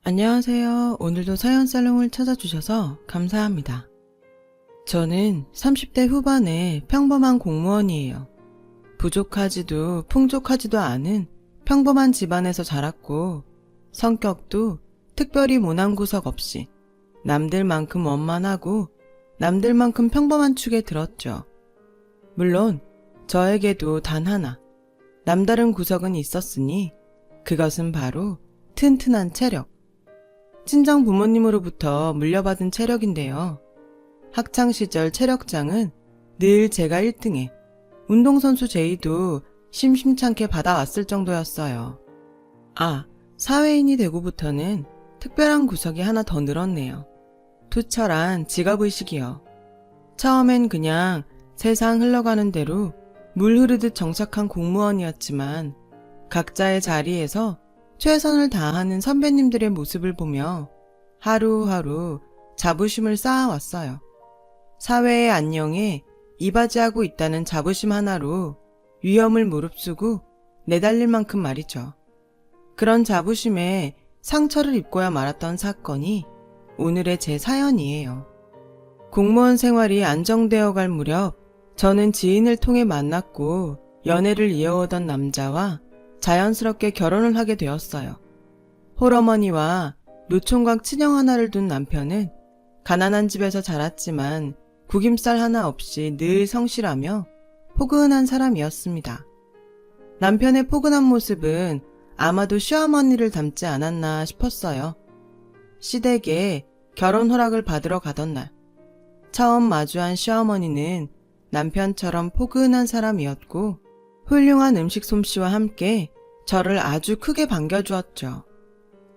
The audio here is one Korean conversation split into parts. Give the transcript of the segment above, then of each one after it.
안녕하세요. 오늘도 사연살롱을 찾아주셔서 감사합니다. 저는 30대 후반의 평범한 공무원이에요. 부족하지도 풍족하지도 않은 평범한 집안에서 자랐고 성격도 특별히 모난 구석 없이 남들만큼 원만하고 남들만큼 평범한 축에 들었죠. 물론 저에게도 단 하나 남다른 구석은 있었으니 그것은 바로 튼튼한 체력. 친정 부모님으로부터 물려받은 체력인데요. 학창시절 체력장은 늘 제가 1등에 운동선수 제의도 심심찮게 받아왔을 정도였어요. 사회인이 되고부터는 특별한 구석이 하나 더 늘었네요. 투철한 직업의식이요. 처음엔 그냥 세상 흘러가는 대로 물 흐르듯 정착한 공무원이었지만 각자의 자리에서 최선을 다하는 선배님들의 모습을 보며 하루하루 자부심을 쌓아왔어요. 사회의 안녕에 이바지하고 있다는 자부심 하나로 위험을 무릅쓰고 내달릴 만큼 말이죠. 그런 자부심에 상처를 입고야 말았던 사건이 오늘의 제 사연이에요. 공무원 생활이 안정되어 갈 무렵 저는 지인을 통해 만났고 연애를 이어오던 남자와 자연스럽게 결혼을 하게 되었어요. 홀어머니와 노총각 친형 하나를 둔 남편은 가난한 집에서 자랐지만 구김살 하나 없이 늘 성실하며 포근한 사람이었습니다. 남편의 포근한 모습은 아마도 시어머니를 닮지 않았나 싶었어요. 시댁에 결혼 허락을 받으러 가던 날, 처음 마주한 시어머니는 남편처럼 포근한 사람이었고 훌륭한 음식 솜씨와 함께 저를 아주 크게 반겨주었죠.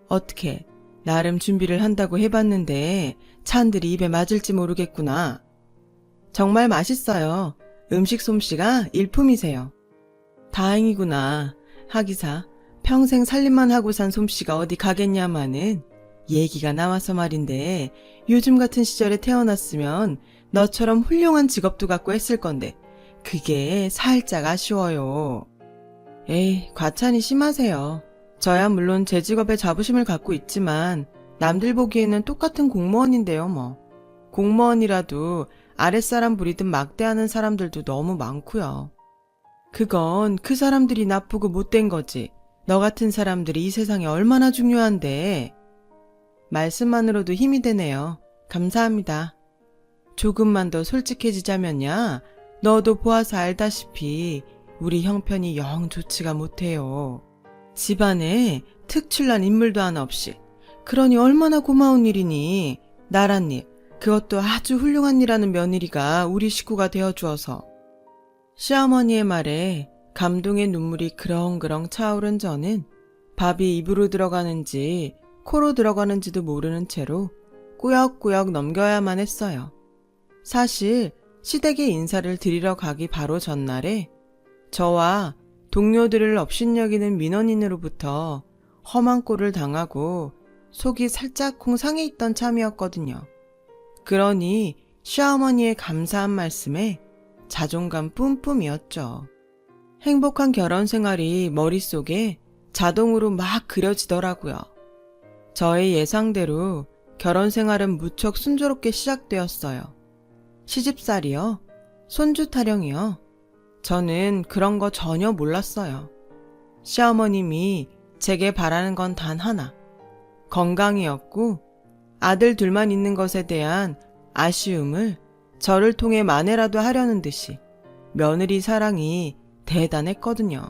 어떻게 나름 준비를 한다고 해봤는데 찬들이 입에 맞을지 모르겠구나. 정말 맛있어요. 음식 솜씨가 일품이세요. 다행이구나. 하기사 평생 살림만 하고 산 솜씨가 어디 가겠냐마는 얘기가 나와서 말인데 요즘 같은 시절에 태어났으면 너처럼 훌륭한 직업도 갖고 했을 건데 그게 살짝 아쉬워요. 에이, 과찬이 심하세요. 저야 물론 제 직업에 자부심을 갖고 있지만 남들 보기에는 똑같은 공무원인데요 뭐. 공무원이라도 아랫사람 부리듯 막대하는 사람들도 너무 많고요. 그건 그 사람들이 나쁘고 못된 거지. 너 같은 사람들이 이 세상에 얼마나 중요한데. 말씀만으로도 힘이 되네요. 감사합니다. 조금만 더 솔직해지자면야 너도 보아서 알다시피 우리 형편이 영 좋지가 못해요. 집안에 특출난 인물도 하나 없이. 그러니 얼마나 고마운 일이니. 나란 일, 그것도 아주 훌륭한 일하는 며느리가 우리 식구가 되어주어서. 시어머니의 말에 감동의 눈물이 그렁그렁 차오른 저는 밥이 입으로 들어가는지 코로 들어가는지도 모르는 채로 꾸역꾸역 넘겨야만 했어요. 사실 시댁에 인사를 드리러 가기 바로 전날에 저와 동료들을 업신여기는 민원인으로부터 험한 꼴을 당하고 속이 살짝쿵 상해 있던 참이었거든요. 그러니 시어머니의 감사한 말씀에 자존감 뿜뿜이었죠. 행복한 결혼 생활이 머릿속에 자동으로 막 그려지더라고요. 저의 예상대로 결혼 생활은 무척 순조롭게 시작되었어요. 시집살이요? 손주 타령이요? 저는 그런 거 전혀 몰랐어요. 시어머님이 제게 바라는 건 단 하나. 건강이었고 아들 둘만 있는 것에 대한 아쉬움을 저를 통해 만회라도 하려는 듯이 며느리 사랑이 대단했거든요.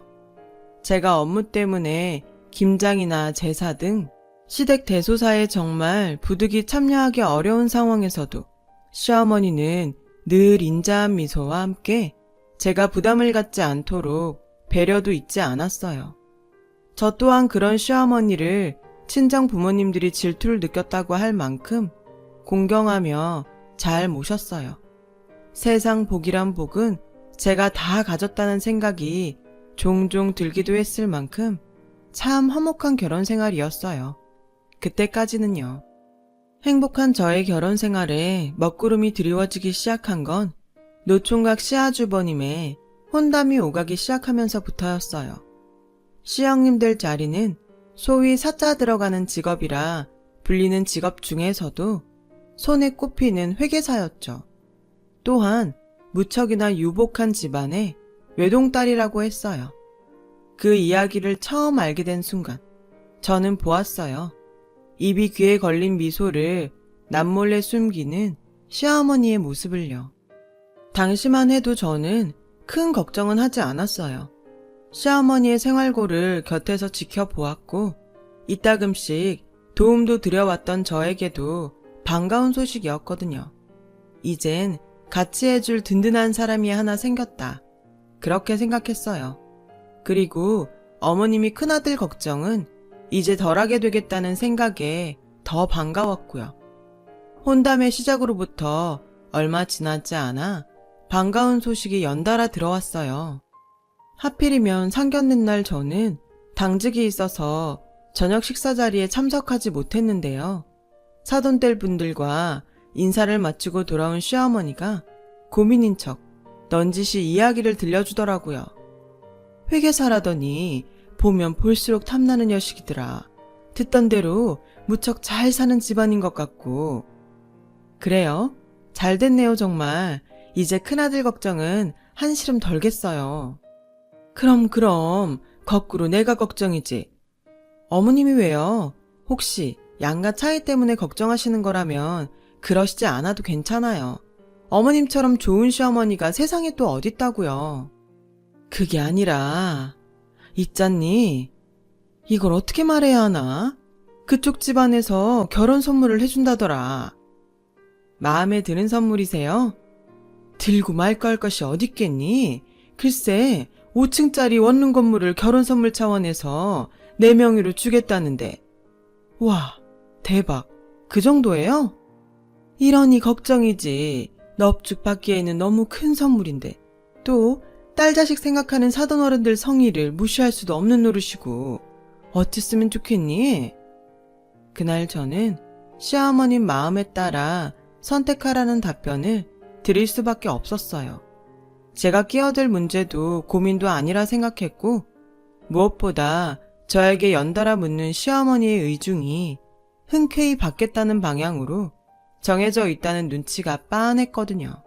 제가 업무 때문에 김장이나 제사 등 시댁 대소사에 정말 부득이 참여하기 어려운 상황에서도 시어머니는 늘 인자한 미소와 함께 제가 부담을 갖지 않도록 배려도 잊지 않았어요. 저 또한 그런 시어머니를 친정 부모님들이 질투를 느꼈다고 할 만큼 공경하며 잘 모셨어요. 세상 복이란 복은 제가 다 가졌다는 생각이 종종 들기도 했을 만큼 참 화목한 결혼 생활이었어요. 그때까지는요. 행복한 저의 결혼 생활에 먹구름이 드리워지기 시작한 건 노총각 시아주버님의 혼담이 오가기 시작하면서부터였어요. 시형님들 자리는 소위 사자 들어가는 직업이라 불리는 직업 중에서도 손에 꼽히는 회계사였죠. 또한 무척이나 유복한 집안의 외동딸이라고 했어요. 그 이야기를 처음 알게 된 순간 저는 보았어요. 입이 귀에 걸린 미소를 남몰래 숨기는 시어머니의 모습을요. 당시만 해도 저는 큰 걱정은 하지 않았어요. 시어머니의 생활고를 곁에서 지켜보았고 이따금씩 도움도 드려왔던 저에게도 반가운 소식이었거든요. 이젠 같이 해줄 든든한 사람이 하나 생겼다. 그렇게 생각했어요. 그리고 어머님이 큰아들 걱정은 이제 덜하게 되겠다는 생각에 더 반가웠고요. 혼담의 시작으로부터 얼마 지나지 않아 반가운 소식이 연달아 들어왔어요. 하필이면 상견례 날 저는 당직이 있어서 저녁 식사 자리에 참석하지 못했는데요. 사돈들 분들과 인사를 마치고 돌아온 시어머니가 고민인 척 넌지시 이야기를 들려주더라고요. 회계사라더니 보면 볼수록 탐나는 녀석이더라. 듣던 대로 무척 잘 사는 집안인 것 같고. 그래요? 잘 됐네요 정말. 이제 큰아들 걱정은 한시름 덜겠어요. 그럼 거꾸로 내가 걱정이지. 어머님이 왜요? 혹시 양가 차이 때문에 걱정하시는 거라면 그러시지 않아도 괜찮아요. 어머님처럼 좋은 시어머니가 세상에 또 어딨다고요. 그게 아니라 있잖니. 이걸 어떻게 말해야 하나? 그쪽 집안에서 결혼 선물을 해준다더라. 마음에 드는 선물이세요? 들고 말고 할 것이 어딨겠니? 글쎄 5층짜리 원룸 건물을 결혼 선물 차원에서 내 명의로 주겠다는데. 와, 대박. 그 정도예요? 이러니 걱정이지. 넙죽 받기에는 너무 큰 선물인데. 또 딸 자식 생각하는 사돈어른들 성의를 무시할 수도 없는 노릇이고. 어찌 쓰면 좋겠니? 그날 저는 시어머님 마음에 따라 선택하라는 답변을 드릴 수밖에 없었어요. 제가 끼어들 문제도 고민도 아니라 생각했고 무엇보다 저에게 연달아 묻는 시어머니의 의중이 흔쾌히 받겠다는 방향으로 정해져 있다는 눈치가 빤했거든요.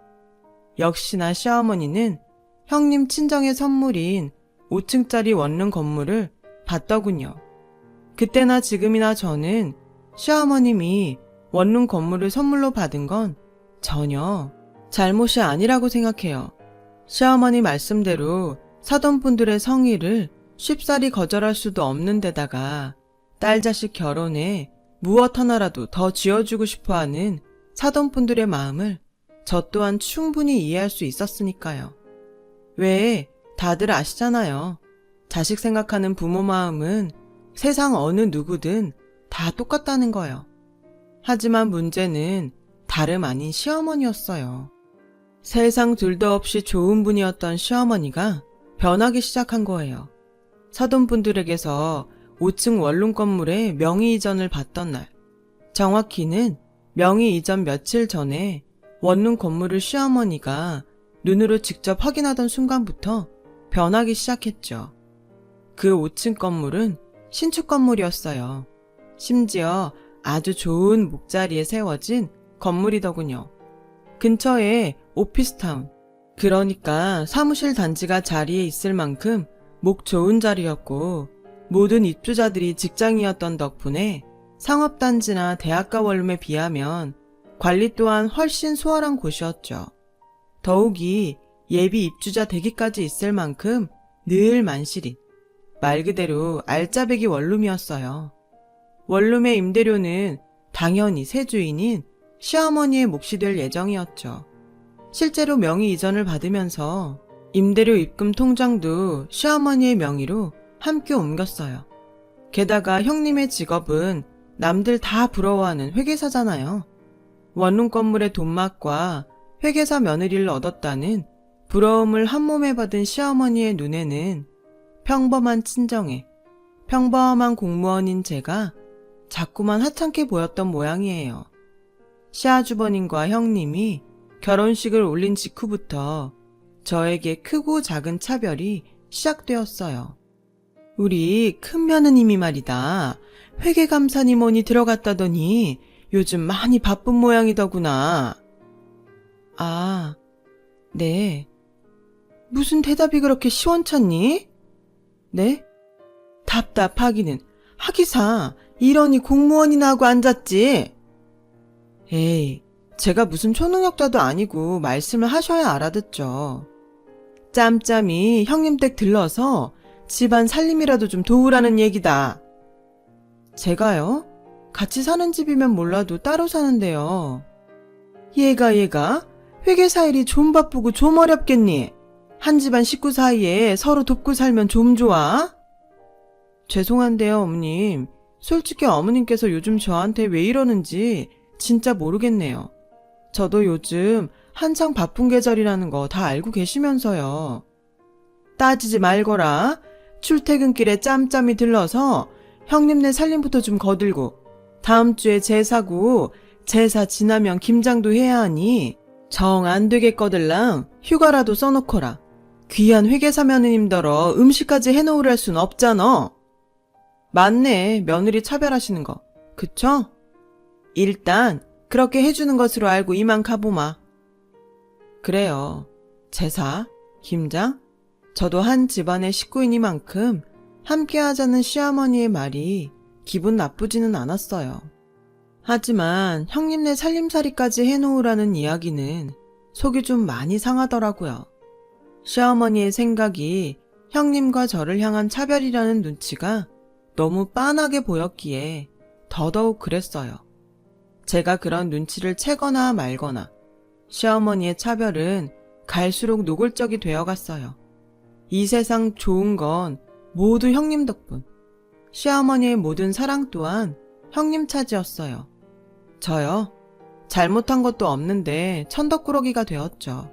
역시나 시어머니는 형님 친정의 선물인 5층짜리 원룸 건물을 받더군요. 그때나 지금이나 저는 시어머님이 원룸 건물을 선물로 받은 건 전혀 잘못이 아니라고 생각해요. 시어머니 말씀대로 사돈분들의 성의를 쉽사리 거절할 수도 없는 데다가 딸 자식 결혼에 무엇 하나라도 더 쥐어주고 싶어하는 사돈분들의 마음을 저 또한 충분히 이해할 수 있었으니까요. 왜 다들 아시잖아요. 자식 생각하는 부모 마음은 세상 어느 누구든 다 똑같다는 거요. 하지만 문제는 다름 아닌 시어머니였어요. 세상 둘도 없이 좋은 분이었던 시어머니가 변하기 시작한 거예요. 사돈분들에게서 5층 원룸 건물에 명의 이전을 받던 날, 정확히는 명의 이전 며칠 전에 원룸 건물을 시어머니가 눈으로 직접 확인하던 순간부터 변하기 시작했죠. 그 5층 건물은 신축 건물이었어요. 심지어 아주 좋은 목자리에 세워진 건물이더군요. 근처에 오피스타운, 그러니까 사무실 단지가 자리에 있을 만큼 목 좋은 자리였고 모든 입주자들이 직장이었던 덕분에 상업단지나 대학가 원룸에 비하면 관리 또한 훨씬 수월한 곳이었죠. 더욱이 예비 입주자 대기까지 있을 만큼 늘 만실인, 말 그대로 알짜배기 원룸이었어요. 원룸의 임대료는 당연히 새 주인인 시어머니의 몫이 될 예정이었죠. 실제로 명의 이전을 받으면서 임대료 입금 통장도 시어머니의 명의로 함께 옮겼어요. 게다가 형님의 직업은 남들 다 부러워하는 회계사잖아요. 원룸 건물의 돈맛과 회계사 며느리를 얻었다는 부러움을 한몸에 받은 시어머니의 눈에는 평범한 친정에 평범한 공무원인 제가 자꾸만 하찮게 보였던 모양이에요. 시아주버님과 형님이 결혼식을 올린 직후부터 저에게 크고 작은 차별이 시작되었어요. 우리 큰 며느님이 말이다. 회계감사니 뭐니 들어갔다더니 요즘 많이 바쁜 모양이더구나. 아, 네. 무슨 대답이 그렇게 시원찮니? 네? 답답하기는. 하기사 이러니 공무원이나 하고 앉았지. 에이, 제가 무슨 초능력자도 아니고 말씀을 하셔야 알아듣죠. 짬짬이 형님 댁 들러서 집안 살림이라도 좀 도우라는 얘기다. 제가요? 같이 사는 집이면 몰라도 따로 사는데요. 얘가 회계사 일이 좀 바쁘고 좀 어렵겠니? 한 집안 식구 사이에 서로 돕고 살면 좀 좋아? 죄송한데요, 어머님. 솔직히 어머님께서 요즘 저한테 왜 이러는지 진짜 모르겠네요. 저도 요즘 한창 바쁜 계절이라는 거 다 알고 계시면서요. 따지지 말거라. 출퇴근길에 짬짬이 들러서 형님네 살림부터 좀 거들고 다음 주에 제사고 제사 지나면 김장도 해야 하니 정 안 되겠거들랑 휴가라도 써놓거라. 귀한 회계사 며느님더러 음식까지 해놓으랄 순 없잖아. 맞네, 며느리 차별하시는 거. 그쵸? 일단 그렇게 해주는 것으로 알고 이만 가보마. 그래요. 제사, 김장, 저도 한 집안의 식구이니만큼 함께 하자는 시어머니의 말이 기분 나쁘지는 않았어요. 하지만 형님네 살림살이까지 해놓으라는 이야기는 속이 좀 많이 상하더라고요. 시어머니의 생각이 형님과 저를 향한 차별이라는 눈치가 너무 빤하게 보였기에 더더욱 그랬어요. 제가 그런 눈치를 채거나 말거나 시어머니의 차별은 갈수록 노골적이 되어갔어요. 이 세상 좋은 건 모두 형님 덕분. 시어머니의 모든 사랑 또한 형님 차지였어요. 저요? 잘못한 것도 없는데 천덕꾸러기가 되었죠.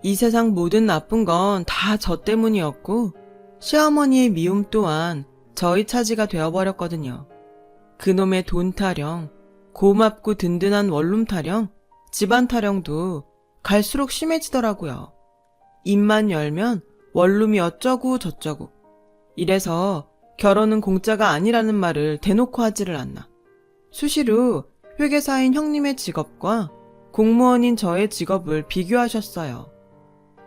이 세상 모든 나쁜 건 다 저 때문이었고 시어머니의 미움 또한 저희 차지가 되어버렸거든요. 그놈의 돈 타령, 고맙고 든든한 원룸 타령, 집안 타령도 갈수록 심해지더라고요. 입만 열면 원룸이 어쩌고 저쩌고. 이래서 결혼은 공짜가 아니라는 말을 대놓고 하지를 않나. 수시로 회계사인 형님의 직업과 공무원인 저의 직업을 비교하셨어요.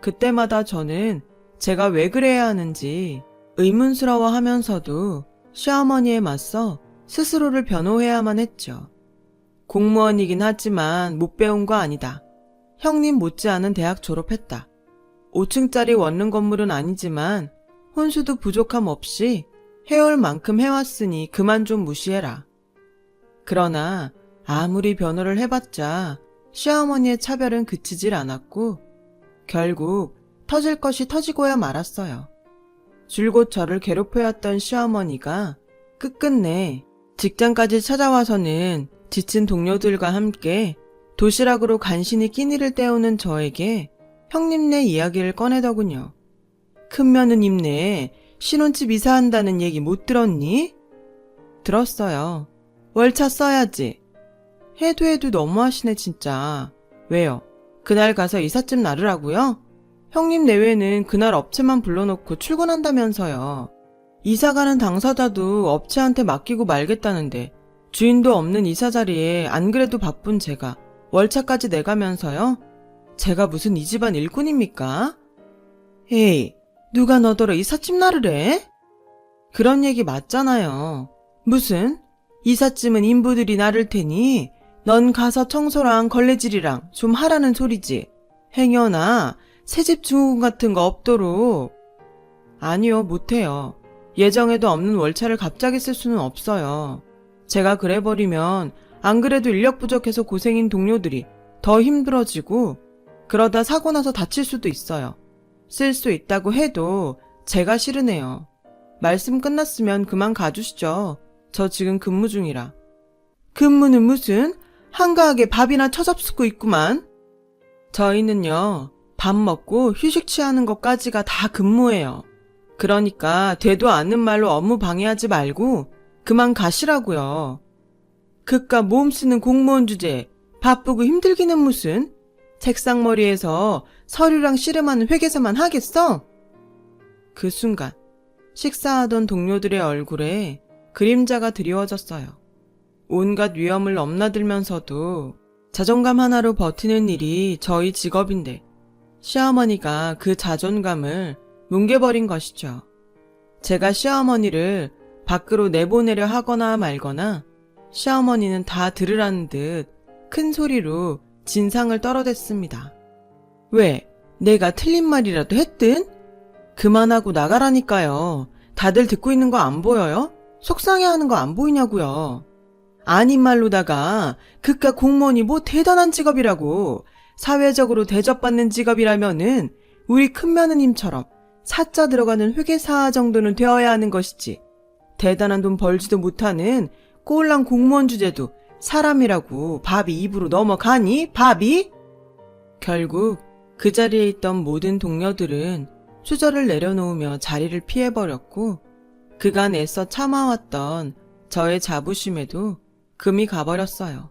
그때마다 저는 제가 왜 그래야 하는지 의문스러워하면서도 시어머니에 맞서 스스로를 변호해야만 했죠. 공무원이긴 하지만 못 배운 거 아니다. 형님 못지않은 대학 졸업했다. 5층짜리 원룸 건물은 아니지만 혼수도 부족함 없이 해올 만큼 해왔으니 그만 좀 무시해라. 그러나 아무리 변호를 해봤자 시어머니의 차별은 그치질 않았고 결국 터질 것이 터지고야 말았어요. 줄곧 저를 괴롭혀왔던 시어머니가 끝끝내 직장까지 찾아와서는 지친 동료들과 함께 도시락으로 간신히 끼니를 때우는 저에게 형님네 이야기를 꺼내더군요. 큰 며느님네 신혼집 이사한다는 얘기 못 들었니? 들었어요. 월차 써야지. 해도 너무하시네 진짜. 왜요? 그날 가서 이삿짐 나르라고요? 형님 내외는 그날 업체만 불러놓고 출근한다면서요. 이사가는 당사자도 업체한테 맡기고 말겠다는데 주인도 없는 이사 자리에 안 그래도 바쁜 제가 월차까지 내가면서요? 제가 무슨 이 집안 일꾼입니까? 에이, 누가 너더러 이삿짐 나르래? 그런 얘기 맞잖아요. 무슨? 이삿짐은 인부들이 나를 테니 넌 가서 청소랑 걸레질이랑 좀 하라는 소리지. 행여나 새집 증후군 같은 거 없도록. 아니요, 못해요. 예정에도 없는 월차를 갑자기 쓸 수는 없어요. 제가 그래버리면 안 그래도 인력 부족해서 고생인 동료들이 더 힘들어지고 그러다 사고 나서 다칠 수도 있어요. 쓸 수 있다고 해도 제가 싫으네요. 말씀 끝났으면 그만 가주시죠. 저 지금 근무 중이라. 근무는 무슨? 한가하게 밥이나 처잡수고 있구만. 저희는요, 밥 먹고 휴식 취하는 것까지가 다 근무예요. 그러니까 되도 않는 말로 업무 방해하지 말고 그만 가시라고요. 그깟 몸 쓰는 공무원 주제에 바쁘고 힘들기는 무슨? 책상머리에서 서류랑 씨름하는 회계사만 하겠어? 그 순간 식사하던 동료들의 얼굴에 그림자가 드리워졌어요. 온갖 위험을 넘나들면서도 자존감 하나로 버티는 일이 저희 직업인데 시어머니가 그 자존감을 뭉개버린 것이죠. 제가 시어머니를 밖으로 내보내려 하거나 말거나 시어머니는 다 들으라는 듯 큰 소리로 진상을 떨어댔습니다. 왜? 내가 틀린 말이라도 했든? 그만하고 나가라니까요. 다들 듣고 있는 거 안 보여요? 속상해하는 거 안 보이냐고요. 아닌 말로다가 그깟 공무원이 뭐 대단한 직업이라고, 사회적으로 대접받는 직업이라면은 우리 큰며느님처럼 사자 들어가는 회계사 정도는 되어야 하는 것이지. 대단한 돈 벌지도 못하는 꼴랑 공무원 주제도 사람이라고 밥이 입으로 넘어가니? 밥이? 결국 그 자리에 있던 모든 동료들은 수저를 내려놓으며 자리를 피해버렸고 그간 애써 참아왔던 저의 자부심에도 금이 가버렸어요.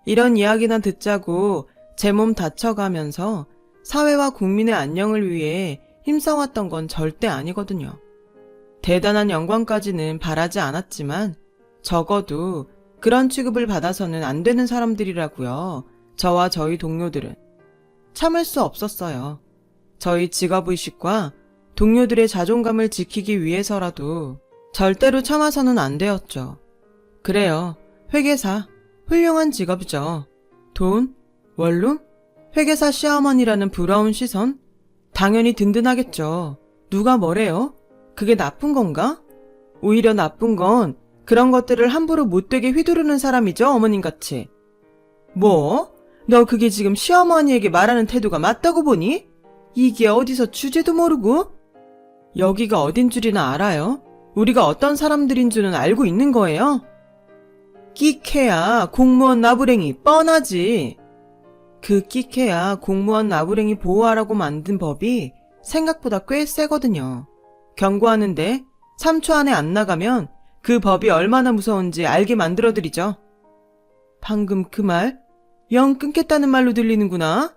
이런 이야기나 듣자고 제 몸 다쳐가면서 사회와 국민의 안녕을 위해 힘써왔던 건 절대 아니거든요. 대단한 영광까지는 바라지 않았지만 적어도 그런 취급을 받아서는 안 되는 사람들이라고요. 저와 저희 동료들은. 참을 수 없었어요. 저희 직업의식과 동료들의 자존감을 지키기 위해서라도 절대로 참아서는 안 되었죠. 그래요. 회계사. 훌륭한 직업이죠. 돈? 원룸? 회계사 시어머니라는 부러운 시선? 당연히 든든하겠죠. 누가 뭐래요? 그게 나쁜 건가? 오히려 나쁜 건 그런 것들을 함부로 못되게 휘두르는 사람이죠, 어머님같이. 뭐? 너 그게 지금 시어머니에게 말하는 태도가 맞다고 보니? 이게 어디서 주제도 모르고? 여기가 어딘 줄이나 알아요? 우리가 어떤 사람들인 줄은 알고 있는 거예요? 끽해야 공무원 나부랭이 뻔하지. 그 끽해야 공무원 나부랭이 보호하라고 만든 법이 생각보다 꽤 세거든요. 경고하는데 3초 안에 안 나가면 그 법이 얼마나 무서운지 알게 만들어드리죠. 방금 그 말, 영 끊겠다는 말로 들리는구나.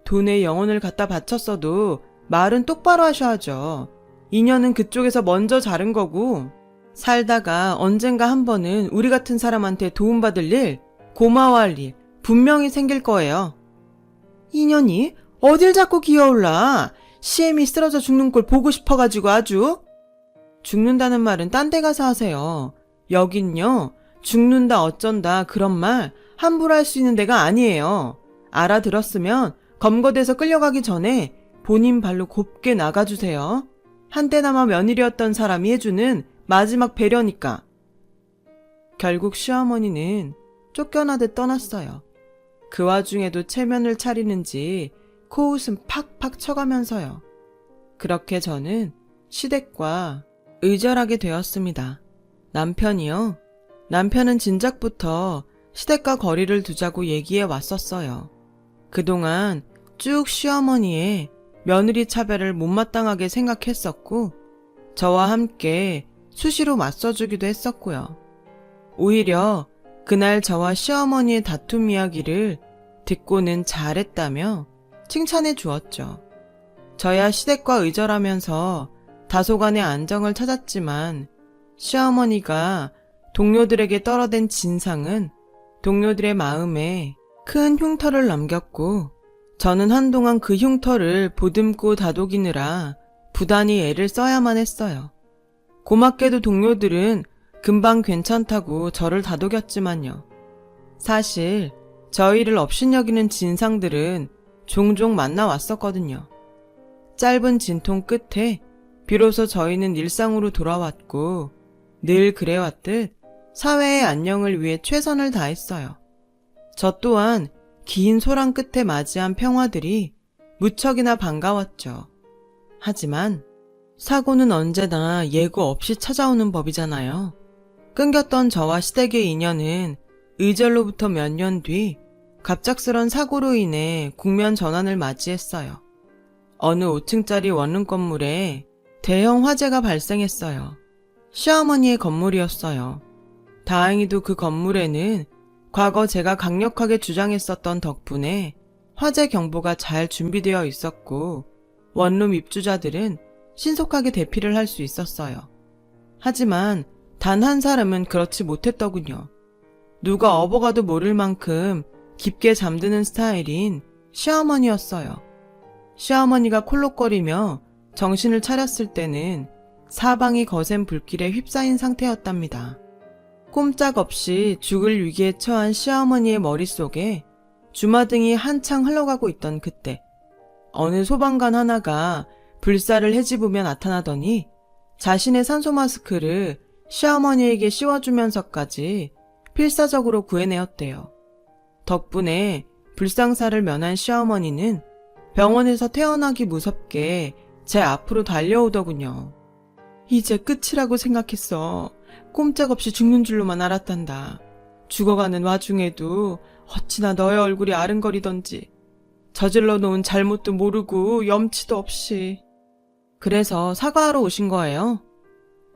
돈에 영혼을 갖다 바쳤어도 말은 똑바로 하셔야죠. 인연은 그쪽에서 먼저 자른 거고 살다가 언젠가 한 번은 우리 같은 사람한테 도움받을 일, 고마워할 일 분명히 생길 거예요. 인연이? 어딜 자꾸 기어올라. 시엠이 쓰러져 죽는 꼴 보고 싶어가지고 아주. 죽는다는 말은 딴 데 가서 하세요. 여긴요. 죽는다 어쩐다 그런 말 함부로 할 수 있는 데가 아니에요. 알아들었으면 검거돼서 끌려가기 전에 본인 발로 곱게 나가주세요. 한때나마 며느리였던 사람이 해주는 마지막 배려니까. 결국 시어머니는 쫓겨나듯 떠났어요. 그 와중에도 체면을 차리는지 코웃음 팍팍 쳐가면서요. 그렇게 저는 시댁과 의절하게 되었습니다. 남편이요. 남편은 진작부터 시댁과 거리를 두자고 얘기해 왔었어요. 그동안 쭉 시어머니의 며느리 차별을 못마땅하게 생각했었고 저와 함께 수시로 맞서주기도 했었고요. 오히려 그날 저와 시어머니의 다툼 이야기를 듣고는 잘했다며 칭찬해 주었죠. 저야 시댁과 의절하면서 다소간의 안정을 찾았지만 시어머니가 동료들에게 떨어댄 진상은 동료들의 마음에 큰 흉터를 남겼고 저는 한동안 그 흉터를 보듬고 다독이느라 부단히 애를 써야만 했어요. 고맙게도 동료들은 금방 괜찮다고 저를 다독였지만요. 사실 저희를 업신여기는 진상들은 종종 만나왔었거든요. 짧은 진통 끝에 비로소 저희는 일상으로 돌아왔고 늘 그래왔듯 사회의 안녕을 위해 최선을 다했어요. 저 또한 긴 소랑 끝에 맞이한 평화들이 무척이나 반가웠죠. 하지만 사고는 언제나 예고 없이 찾아오는 법이잖아요. 끊겼던 저와 시댁의 인연은 의절로부터 몇 년 뒤 갑작스런 사고로 인해 국면 전환을 맞이했어요. 어느 5층짜리 원룸 건물에 대형 화재가 발생했어요. 시어머니의 건물이었어요. 다행히도 그 건물에는 과거 제가 강력하게 주장했었던 덕분에 화재 경보가 잘 준비되어 있었고 원룸 입주자들은 신속하게 대피를 할 수 있었어요. 하지만 단 한 사람은 그렇지 못했더군요. 누가 업어가도 모를 만큼 깊게 잠드는 스타일인 시어머니였어요. 시어머니가 콜록거리며 정신을 차렸을 때는 사방이 거센 불길에 휩싸인 상태였답니다. 꼼짝없이 죽을 위기에 처한 시어머니의 머릿속에 주마등이 한창 흘러가고 있던 그때 어느 소방관 하나가 불사를 헤집으며 나타나더니 자신의 산소 마스크를 시어머니에게 씌워주면서까지 필사적으로 구해내었대요. 덕분에 불상사를 면한 시어머니는 병원에서 태어나기 무섭게 제 앞으로 달려오더군요. 이제 끝이라고 생각했어. 꼼짝없이 죽는 줄로만 알았단다. 죽어가는 와중에도 어찌나 너의 얼굴이 아른거리던지. 저질러 놓은 잘못도 모르고 염치도 없이. 그래서 사과하러 오신 거예요?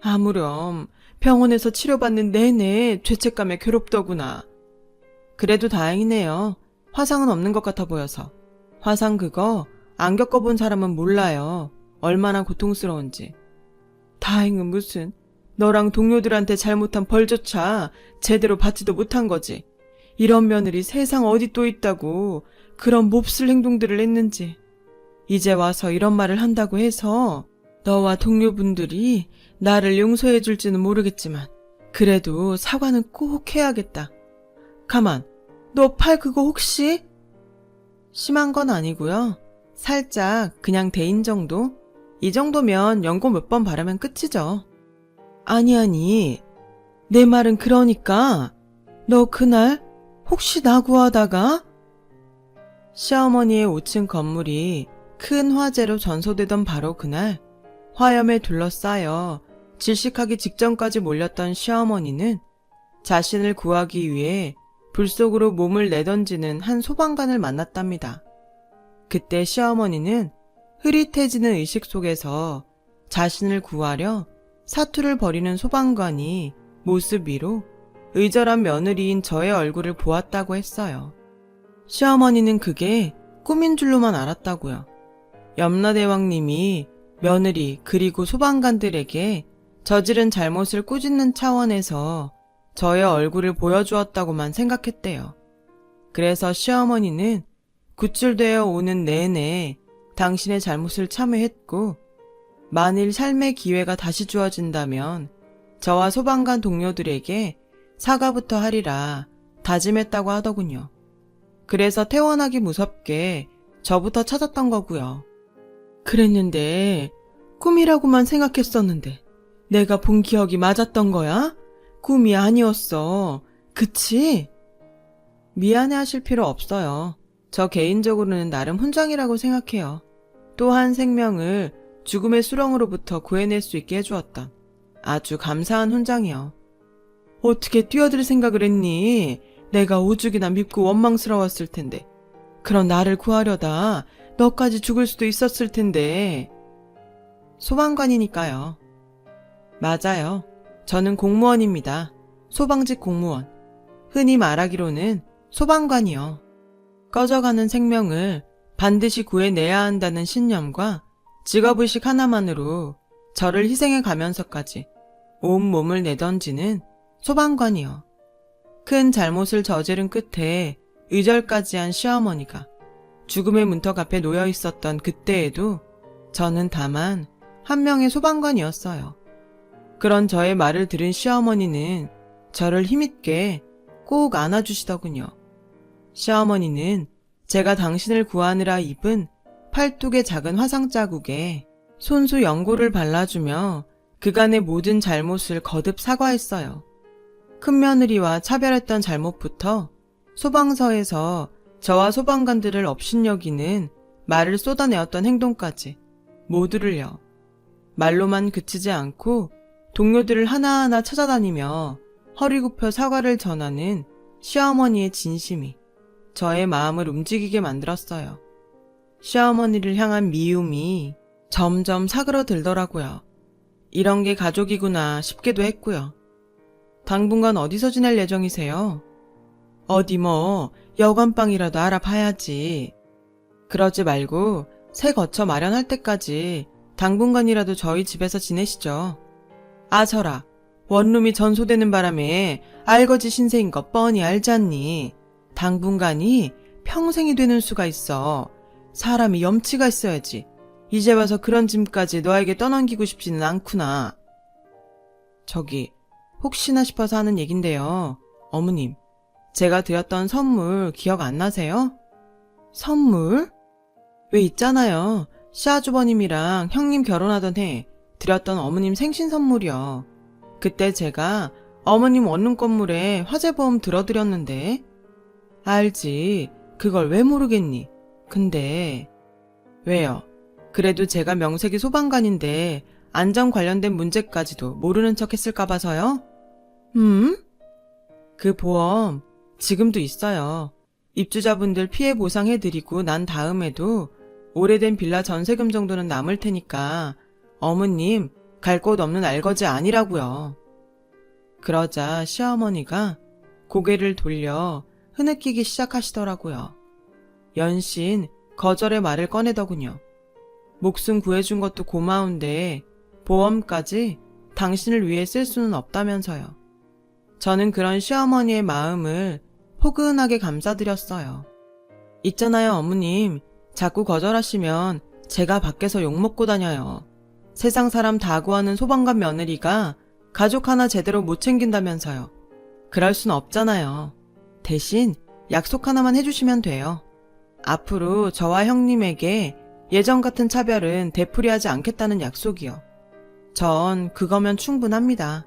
아무렴 병원에서 치료받는 내내 죄책감에 괴롭더구나. 그래도 다행이네요. 화상은 없는 것 같아 보여서. 화상 그거 안 겪어본 사람은 몰라요. 얼마나 고통스러운지. 다행은 무슨, 너랑 동료들한테 잘못한 벌조차 제대로 받지도 못한 거지. 이런 며느리 세상 어디 또 있다고 그런 몹쓸 행동들을 했는지. 이제 와서 이런 말을 한다고 해서 너와 동료분들이 나를 용서해 줄지는 모르겠지만 그래도 사과는 꼭 해야겠다. 가만, 너 팔 그거 혹시? 심한 건 아니고요. 살짝 그냥 대인 정도? 이 정도면 연고 몇 번 바르면 끝이죠. 아니, 내 말은 그러니까 너 그날 혹시 나 구하다가? 시어머니의 5층 건물이 큰 화재로 전소되던 바로 그날 화염에 둘러싸여 질식하기 직전까지 몰렸던 시어머니는 자신을 구하기 위해 불 속으로 몸을 내던지는 한 소방관을 만났답니다. 그때 시어머니는 흐릿해지는 의식 속에서 자신을 구하려 사투를 벌이는 소방관이 모습 위로 의절한 며느리인 저의 얼굴을 보았다고 했어요. 시어머니는 그게 꿈인 줄로만 알았다고요. 염라대왕님이 며느리 그리고 소방관들에게 저지른 잘못을 꾸짖는 차원에서 저의 얼굴을 보여주었다고만 생각했대요. 그래서 시어머니는 구출되어 오는 내내 당신의 잘못을 참회했고 만일 삶의 기회가 다시 주어진다면 저와 소방관 동료들에게 사과부터 하리라 다짐했다고 하더군요. 그래서 퇴원하기 무섭게 저부터 찾았던 거고요. 그랬는데 꿈이라고만 생각했었는데 내가 본 기억이 맞았던 거야? 꿈이 아니었어. 그치? 미안해하실 필요 없어요. 저 개인적으로는 나름 훈장이라고 생각해요. 또 한 생명을 죽음의 수렁으로부터 구해낼 수 있게 해주었던 아주 감사한 훈장이요. 어떻게 뛰어들 생각을 했니? 내가 오죽이나 밉고 원망스러웠을 텐데. 그런 나를 구하려다 너까지 죽을 수도 있었을 텐데. 소방관이니까요. 맞아요. 저는 공무원입니다. 소방직 공무원. 흔히 말하기로는 소방관이요. 꺼져가는 생명을 반드시 구해내야 한다는 신념과 직업의식 하나만으로 저를 희생해 가면서까지 온몸을 내던지는 소방관이요. 큰 잘못을 저지른 끝에 의절까지 한 시어머니가 죽음의 문턱 앞에 놓여 있었던 그때에도 저는 다만 한 명의 소방관이었어요. 그런 저의 말을 들은 시어머니는 저를 힘있게 꼭 안아주시더군요. 시어머니는 제가 당신을 구하느라 입은 팔뚝의 작은 화상 자국에 손수 연고를 발라주며 그간의 모든 잘못을 거듭 사과했어요. 큰며느리와 차별했던 잘못부터 소방서에서 저와 소방관들을 업신여기는 말을 쏟아내었던 행동까지 모두를요. 말로만 그치지 않고 동료들을 하나하나 찾아다니며 허리 굽혀 사과를 전하는 시어머니의 진심이 저의 마음을 움직이게 만들었어요. 시어머니를 향한 미움이 점점 사그러들더라고요. 이런 게 가족이구나 싶기도 했고요. 당분간 어디서 지낼 예정이세요? 어디 뭐 여관방이라도 알아봐야지. 그러지 말고 새 거처 마련할 때까지 당분간이라도 저희 집에서 지내시죠. 아서라, 원룸이 전소되는 바람에 알거지 신세인 거 뻔히 알지 않니? 당분간이 평생이 되는 수가 있어. 사람이 염치가 있어야지. 이제 와서 그런 짐까지 너에게 떠넘기고 싶지는 않구나. 저기, 혹시나 싶어서 하는 얘긴데요. 어머님, 제가 드렸던 선물 기억 안 나세요? 선물? 왜 있잖아요. 시아주버님이랑 형님 결혼하던 해 드렸던 어머님 생신 선물이요. 그때 제가 어머님 원룸 건물에 화재보험 들어드렸는데. 알지. 그걸 왜 모르겠니? 근데 왜요? 그래도 제가 명색이 소방관인데 안전 관련된 문제까지도 모르는 척 했을까 봐서요? 그 보험 지금도 있어요. 입주자분들 피해 보상해드리고 난 다음에도 오래된 빌라 전세금 정도는 남을 테니까 어머님 갈 곳 없는 알거지 아니라고요. 그러자 시어머니가 고개를 돌려 흐느끼기 시작하시더라고요. 연신 거절의 말을 꺼내더군요. 목숨 구해준 것도 고마운데 보험까지 당신을 위해 쓸 수는 없다면서요. 저는 그런 시어머니의 마음을 포근하게 감사드렸어요. 있잖아요, 어머님. 자꾸 거절하시면 제가 밖에서 욕먹고 다녀요. 세상 사람 다 구하는 소방관 며느리가 가족 하나 제대로 못 챙긴다면서요. 그럴 순 없잖아요. 대신 약속 하나만 해주시면 돼요. 앞으로 저와 형님에게 예전 같은 차별은 되풀이하지 않겠다는 약속이요. 전 그거면 충분합니다.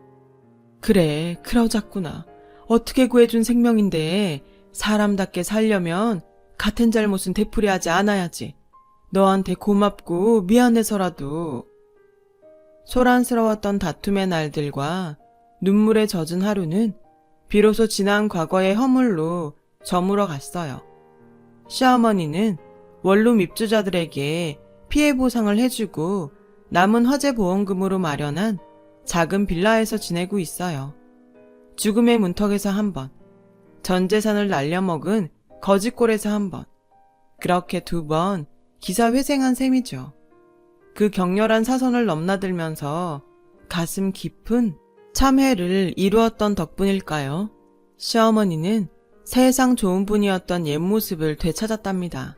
그래, 그러자꾸나. 어떻게 구해준 생명인데 사람답게 살려면 같은 잘못은 되풀이하지 않아야지. 너한테 고맙고 미안해서라도. 소란스러웠던 다툼의 날들과 눈물에 젖은 하루는 비로소 지난 과거의 허물로 저물어 갔어요. 시어머니는 원룸 입주자들에게 피해 보상을 해주고 남은 화재 보험금으로 마련한 작은 빌라에서 지내고 있어요. 죽음의 문턱에서 한 번, 전 재산을 날려먹은 거짓골에서 한 번, 그렇게 2번 기사회생한 셈이죠. 그 격렬한 사선을 넘나들면서 가슴 깊은 참회를 이루었던 덕분일까요? 시어머니는 세상 좋은 분이었던 옛 모습을 되찾았답니다.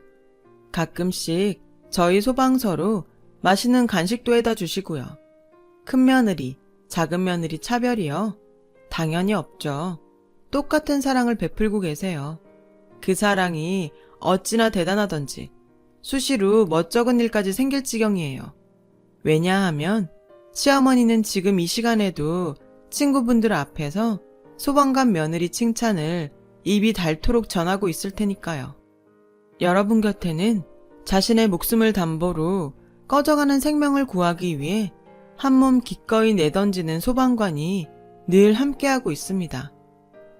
가끔씩 저희 소방서로 맛있는 간식도 해다 주시고요. 큰 며느리, 작은 며느리 차별이요? 당연히 없죠. 똑같은 사랑을 베풀고 계세요. 그 사랑이 어찌나 대단하던지 수시로 멋쩍은 일까지 생길 지경이에요. 왜냐하면 시어머니는 지금 이 시간에도 친구분들 앞에서 소방관 며느리 칭찬을 입이 닳도록 전하고 있을 테니까요. 여러분 곁에는 자신의 목숨을 담보로 꺼져가는 생명을 구하기 위해 한몸 기꺼이 내던지는 소방관이 늘 함께하고 있습니다.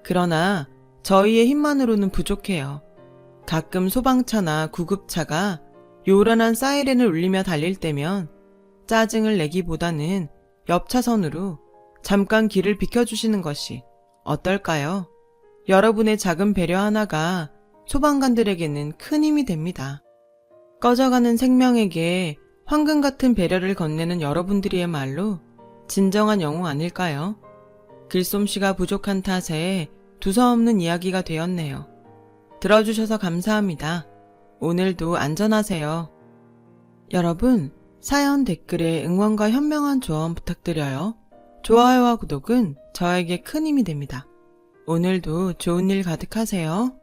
그러나 저희의 힘만으로는 부족해요. 가끔 소방차나 구급차가 요란한 사이렌을 울리며 달릴 때면 짜증을 내기보다는 옆 차선으로 잠깐 길을 비켜주시는 것이 어떨까요? 여러분의 작은 배려 하나가 소방관들에게는 큰 힘이 됩니다. 꺼져가는 생명에게 황금 같은 배려를 건네는 여러분들이야말로 진정한 영웅 아닐까요? 글솜씨가 부족한 탓에 두서없는 이야기가 되었네요. 들어주셔서 감사합니다. 오늘도 안전하세요. 여러분, 사연 댓글에 응원과 현명한 조언 부탁드려요. 좋아요와 구독은 저에게 큰 힘이 됩니다. 오늘도 좋은 일 가득하세요.